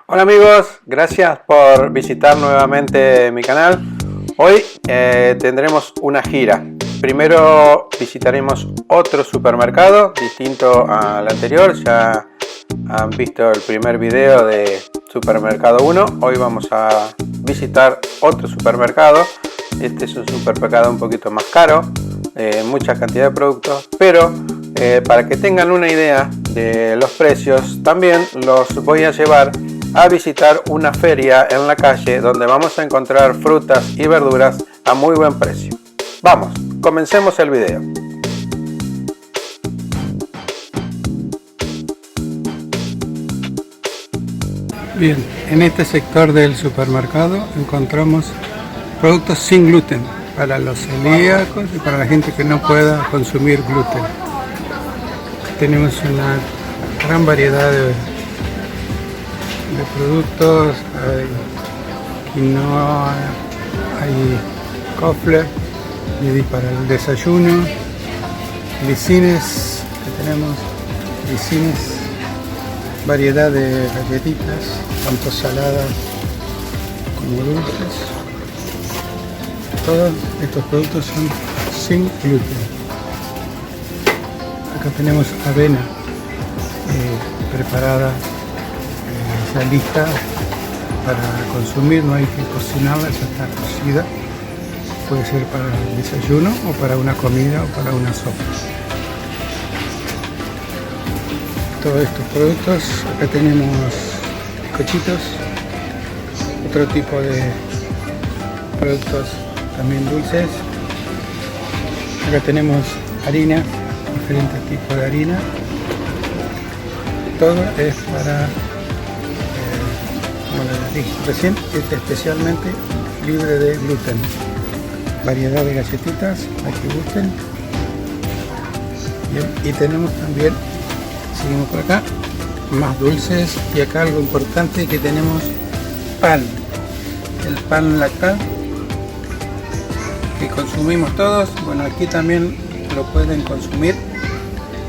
Hola amigos, gracias por visitar nuevamente mi canal. Hoy tendremos una gira. Primero visitaremos otro supermercado distinto al anterior. Ya han visto el primer video de Supermercado 1. Hoy vamos a visitar otro supermercado. Este es un supermercado un poquito más caro, mucha cantidad de productos, pero para que tengan una idea de los precios, también los voy a llevar a visitar una feria en la calle donde vamos a encontrar frutas y verduras a muy buen precio. Vamos, comencemos el video. Bien, en este sector del supermercado encontramos productos sin gluten para los celíacos y para la gente que no pueda consumir gluten. Tenemos una gran variedad de productos, hay quinoa, hay kofle y para el desayuno, glicines, variedad de galletitas, tanto saladas como dulces. Todos estos productos son sin gluten. Acá tenemos avena preparada, ya lista para consumir, no hay que cocinarla, ya está cocida. Puede ser para el desayuno o para una comida o para una sopa. Todos estos productos, acá tenemos bizcochitos, otro tipo de productos también dulces. Acá tenemos harina, diferentes tipos de harina. Todo es para, como les dije recién, es especialmente libre de gluten. Variedad de galletitas, las que gusten. Bien, y tenemos también, seguimos por acá, más dulces, y acá algo importante que tenemos pan, el pan lactal que consumimos todos. Bueno, aquí también lo pueden consumir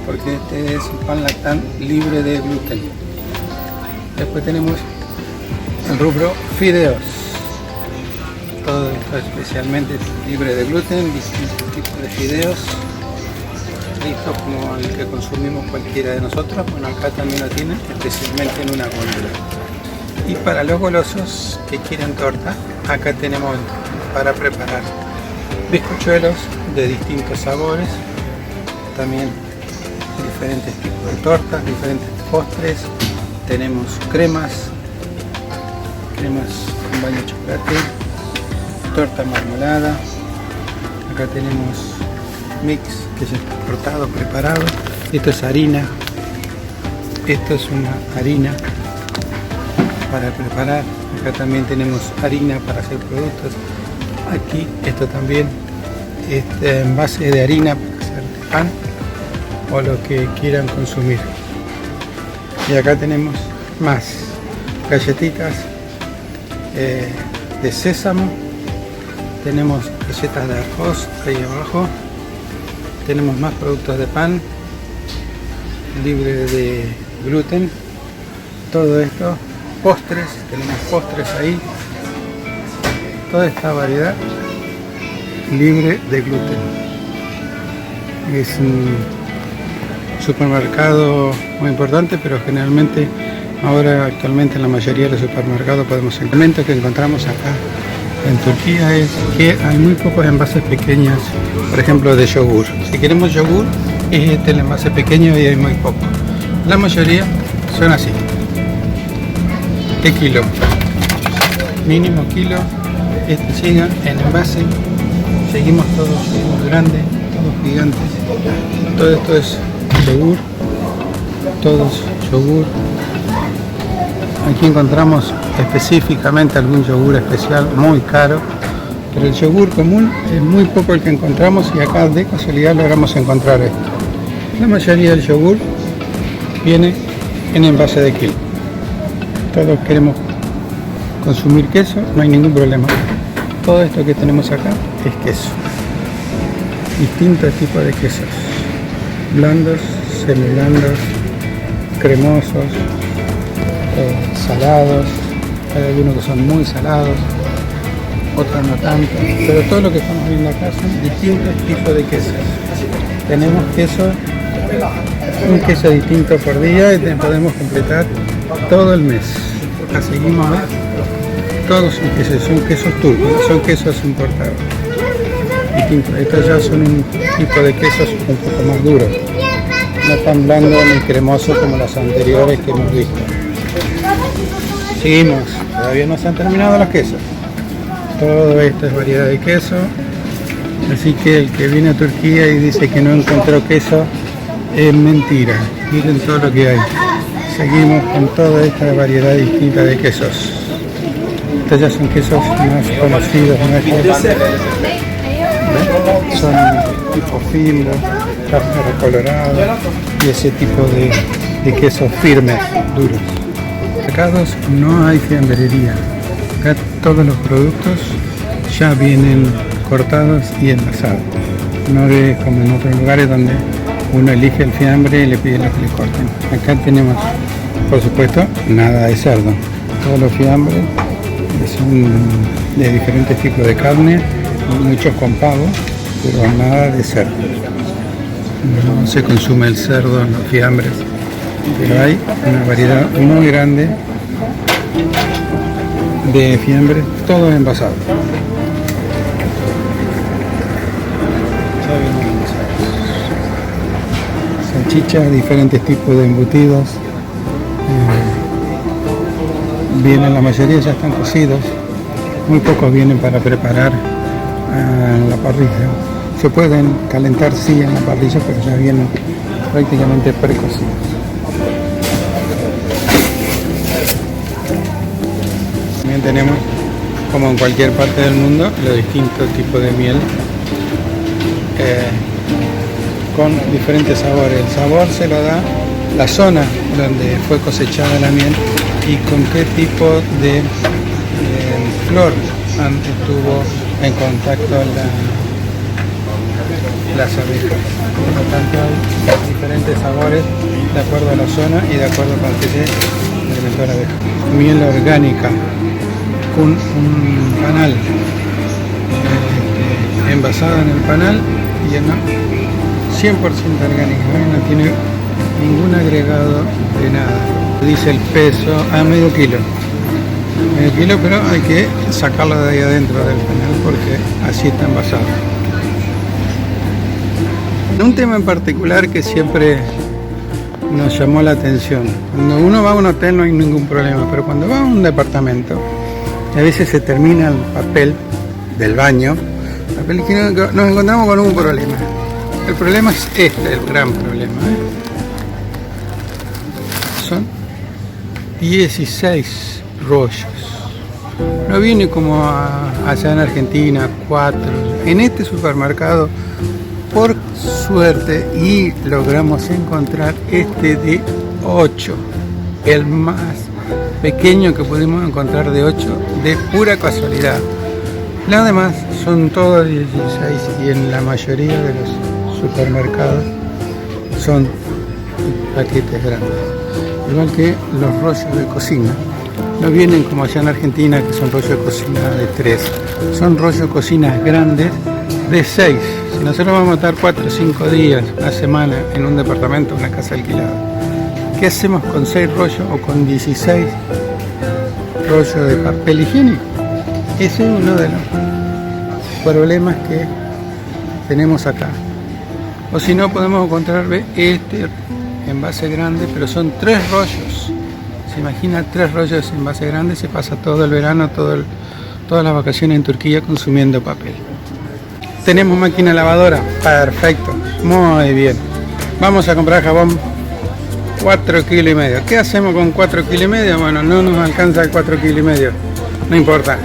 porque este es un pan lactal libre de gluten. Después tenemos el rubro fideos, todo esto especialmente libre de gluten, distintos tipos de fideos listos como el que consumimos cualquiera de nosotros. Bueno, acá también lo tienen, especialmente en una góndola. Y para los golosos que quieren torta, acá tenemos para preparar bizcochuelos de distintos sabores, también diferentes tipos de tortas, diferentes postres. Tenemos cremas con baño de chocolate, torta marmolada. Acá tenemos mix que ya está cortado, preparado. Esto es harina, esto es una harina para preparar. Acá también tenemos harina para hacer productos. Aquí esto también es en base de harina para hacer pan o lo que quieran consumir. Y acá tenemos más galletitas de sésamo. Tenemos galletas de arroz ahí abajo. Tenemos más productos de pan libre de gluten. Todo esto, postres, tenemos postres ahí. Toda esta variedad libre de gluten. Es un supermercado muy importante, pero generalmente ahora actualmente en la mayoría de los supermercados podemos encontrar. El elemento que encontramos acá en Turquía es que hay muy pocos envases pequeños, por ejemplo de yogur. Si queremos yogur, es este el envase pequeño y hay muy poco. La mayoría son así, de kilo, mínimo kilo. Este siga en envase, seguimos todos grandes, todos gigantes. Todo esto es yogur, todos yogur. Aquí encontramos específicamente algún yogur especial muy caro, pero el yogur común es muy poco el que encontramos, y acá de casualidad logramos encontrar esto. La mayoría del yogur viene en envase de kilo. Todos queremos consumir queso, no hay ningún problema. Todo esto que tenemos acá es queso. Distintos tipos de quesos, blandos, semiblandos, cremosos, salados, hay algunos que son muy salados, otros no tanto, pero todo lo que estamos viendo acá son distintos tipos de quesos. Tenemos un queso distinto por día y podemos completar todo el mes. Acá seguimos, todos son quesos turcos, no son quesos importados. Distintos. Estos ya son un tipo de quesos un poco más duros, no tan blando ni cremoso como los anteriores que hemos visto. Seguimos, todavía no se han terminado los quesos. Todo esto es variedad de queso, así que el que viene a Turquía y dice que no encontró queso es mentira. Miren todo lo que hay. Seguimos con toda esta variedad distinta de quesos. Estos ya son quesos más conocidos nuestros. Son tipo filo, carne recolorada y ese tipo de quesos firmes, duros. Acá no hay fiambrería. Acá todos los productos ya vienen cortados y envasados. No es como en otros lugares donde uno elige el fiambre y le pide lo que le corten. Acá tenemos, por supuesto, nada de cerdo. Todos los fiambres son de diferentes tipos de carne, muchos con pavo, pero nada de cerdo. No se consume el cerdo en los fiambres, pero hay una variedad muy grande de fiambres, todos envasados. Salchichas, diferentes tipos de embutidos. Vienen, la mayoría ya están cocidos, muy pocos vienen para preparar en la parrilla. Se pueden calentar sí en la parrilla, pero ya vienen prácticamente precocidos. También tenemos, como en cualquier parte del mundo, los distintos tipos de miel con diferentes sabores. El sabor se lo da la zona donde fue cosechada la miel y con qué tipo de flor estuvo en contacto las abejas. Por lo tanto hay diferentes sabores de acuerdo a la zona y de acuerdo con qué se alimentó la abeja. Miel orgánica, un panal envasada en el panal y en 100% orgánica, no tiene ningún agregado de nada. Dice el peso a medio kilo, pero hay que sacarlo de ahí adentro del panal porque así está envasado. Un tema en particular que siempre nos llamó la atención: cuando uno va a un hotel no hay ningún problema, pero cuando va a un departamento a veces se termina el papel del baño, nos encontramos con un problema. El problema es el gran problema. Son 16 rollos. No viene como allá en Argentina, 4. En este supermercado, por suerte, y logramos encontrar este de 8. El más pequeño que pudimos encontrar de 8, de pura casualidad. Las demás son todos 16 y en la mayoría de los supermercados son paquetes grandes. Igual que los rollos de cocina. No vienen como allá en Argentina, que son rollos de cocina de 3. Son rollos de cocina grandes de 6. Si nosotros vamos a estar 4 o 5 días, una semana en un departamento, una casa alquilada, ¿qué hacemos con 6 rollos o con 16 rollos de papel higiénico? Ese es uno de los problemas que tenemos acá. O si no, podemos encontrar este envase grande, pero son 3 rollos. Se imagina 3 rollos en envase grande, se pasa todo el verano, todas las vacaciones en Turquía consumiendo papel. Tenemos máquina lavadora, perfecto, muy bien. Vamos a comprar jabón 4,5 kilos. ¿Qué hacemos con 4,5 kilos? Bueno, no nos alcanza 4,5 kilos, no importa.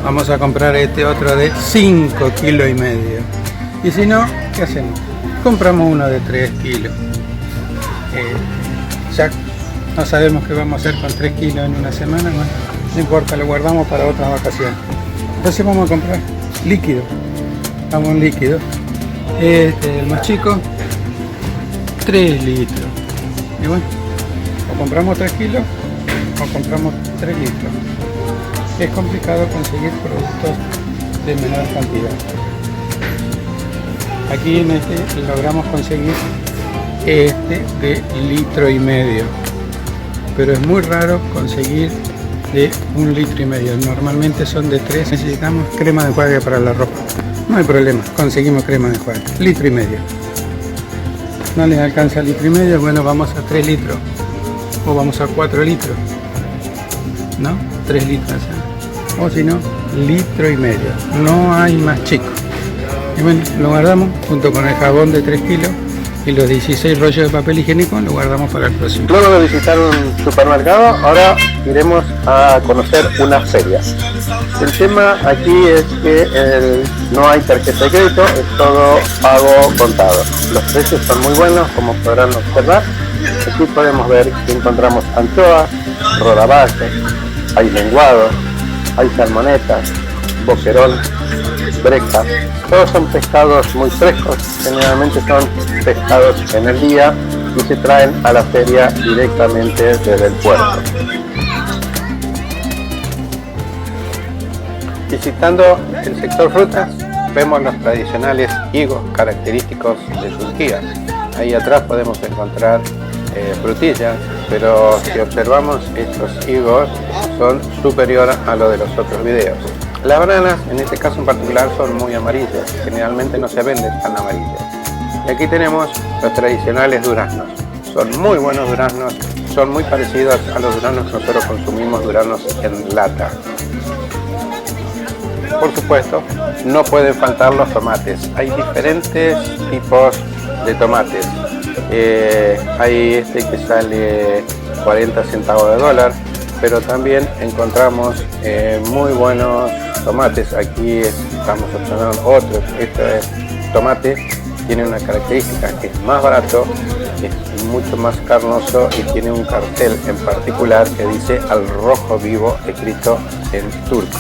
Vamos a comprar este otro de 5,5 kilos. Y si no, ¿qué hacemos? Compramos uno de 3 kilos. Ya no sabemos qué vamos a hacer con 3 kilos en una semana, bueno, no importa, lo guardamos para otras vacaciones. Entonces vamos a comprar líquido, jabón líquido. El más chico, 3 litros. Y bueno, o compramos 3 kilos o compramos 3 litros. Es complicado conseguir productos de menor cantidad. Aquí en este logramos conseguir este de 1,5 litros, pero es muy raro conseguir de 1,5 litros. Normalmente son de 3. Necesitamos crema de enjuague para la ropa. No hay problema, conseguimos crema de enjuague, 1,5 litros. No les alcanza 1,5 litros, bueno, vamos a 3 litros o vamos a 4 litros, ¿no? 3 litros, o si no, 1,5 litros, no hay más chico. Y bueno, lo guardamos junto con el jabón de 3 kilos y los 16 rollos de papel higiénico, lo guardamos para el próximo. Luego de visitar un supermercado, ahora iremos a conocer una feria. El tema aquí es que no hay tarjeta de crédito, es todo pago contado. Los precios son muy buenos, como podrán observar. Aquí podemos ver que encontramos anchoas, rodaballo, hay lenguado, hay salmonetas, boquerón, breca. Todos son pescados muy frescos, generalmente son pescados en el día y se traen a la feria directamente desde el puerto. Visitando el sector frutas, vemos los tradicionales higos característicos de Turquía. Ahí atrás podemos encontrar frutillas, pero si observamos, estos higos son superiores a lo de los otros videos. Las bananas, en este caso en particular, son muy amarillas, generalmente no se venden tan amarillas. Y aquí tenemos los tradicionales duraznos. Son muy buenos duraznos, son muy parecidos a los duraznos que nosotros consumimos, duraznos en lata. Por supuesto, no pueden faltar los tomates. Hay diferentes tipos de tomates. Hay este que sale 40 centavos de dólar, pero también encontramos muy buenos tomates. Aquí estamos observando otro. Este tomate tiene una característica, que es más barato, es mucho más carnoso y tiene un cartel en particular que dice al rojo vivo, escrito en turco.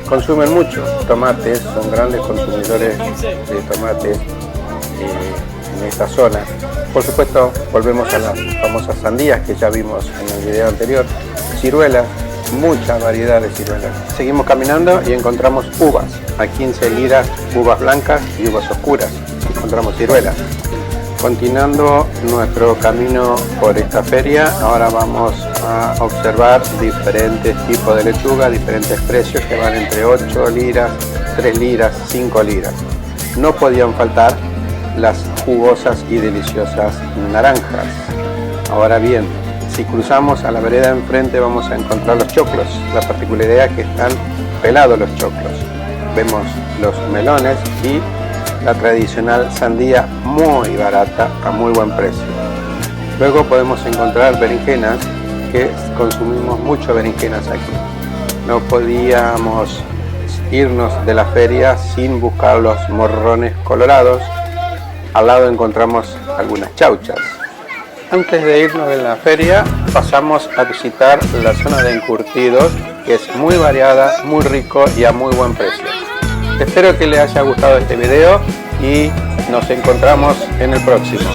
Consumen mucho tomates, son grandes consumidores de tomates en esta zona. Por supuesto, volvemos a las famosas sandías que ya vimos en el video anterior, ciruelas, mucha variedad de ciruelas. Seguimos caminando y encontramos uvas, a 15 liras, uvas blancas y uvas oscuras. Encontramos ciruelas. Continuando nuestro camino por esta feria, ahora vamos a observar diferentes tipos de lechuga, diferentes precios que van entre 8 liras, 3 liras, 5 liras. No podían faltar las jugosas y deliciosas naranjas. Ahora bien, si cruzamos a la vereda enfrente vamos a encontrar los choclos. La particularidad es que están pelados los choclos. Vemos los melones y la tradicional sandía muy barata a muy buen precio. Luego podemos encontrar berenjenas, que consumimos mucho berenjenas aquí. No podíamos irnos de la feria sin buscar los morrones colorados. Al lado encontramos algunas chauchas. Antes de irnos de la feria pasamos a visitar la zona de encurtidos, que es muy variada, muy rico y a muy buen precio. Espero que les haya gustado este video y nos encontramos en el próximo.